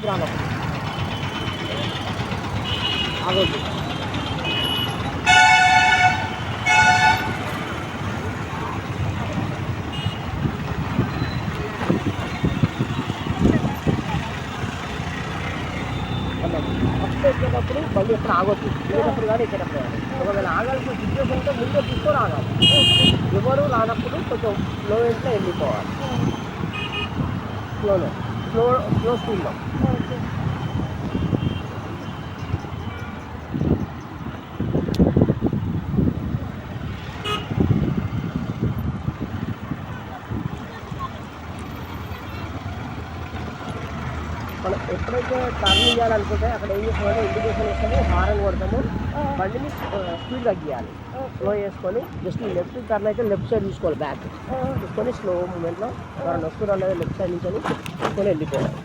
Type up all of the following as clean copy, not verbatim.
లెఫ్ట్కి రానప్పుడు ఆగొద్దు. ఫస్ట్ ఎక్కేటప్పుడు బండి ఎప్పుడు ఆగొద్దు, ఎక్కేటప్పుడు కానీ ఎక్కేటప్పుడు కానీ. ఒకవేళ ఆగాల్సిన సిచ్యువేషన్ ఉంటే ముందే తీసుకొని ఆగాలి. ఎవరు రానప్పుడు కొంచెం స్లో ఇంట్లో వెళ్ళిపోవాలి. స్లో స్లో స్పీడ్లో. మనం ఎప్పుడైతే టర్న్ చేయాలనుకుంటే అక్కడ ఏం చేస్తామంటే ఇండికేషన్ వేస్తాము, హారన్ కొడతాము, బండిని స్పీడ్ తగ్గియాలి. స్లో చేసుకొని జస్ట్ లెఫ్ట్ టర్న్ అయితే లెఫ్ట్ సైడ్ చూసుకోవాలి, బ్యాక్ చూసుకొని స్లో మూమెంట్లో ఎవరైనా వస్తున్నారు లేదా లెఫ్ట్ సైడ్ నుంచి తీసుకొని వెళ్ళిపోవాలి.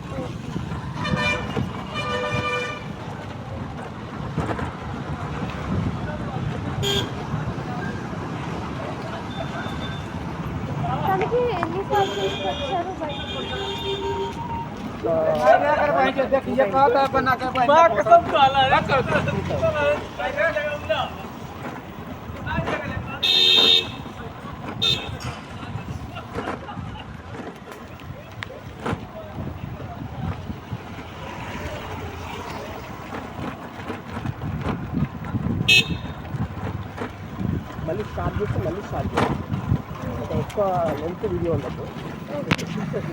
మళ్ళీ స్టార్ట్ చేసి మళ్ళీ స్టార్ట్ చేయాలి. ఎక్కువ లెంత్ వీడియో ఉండదు.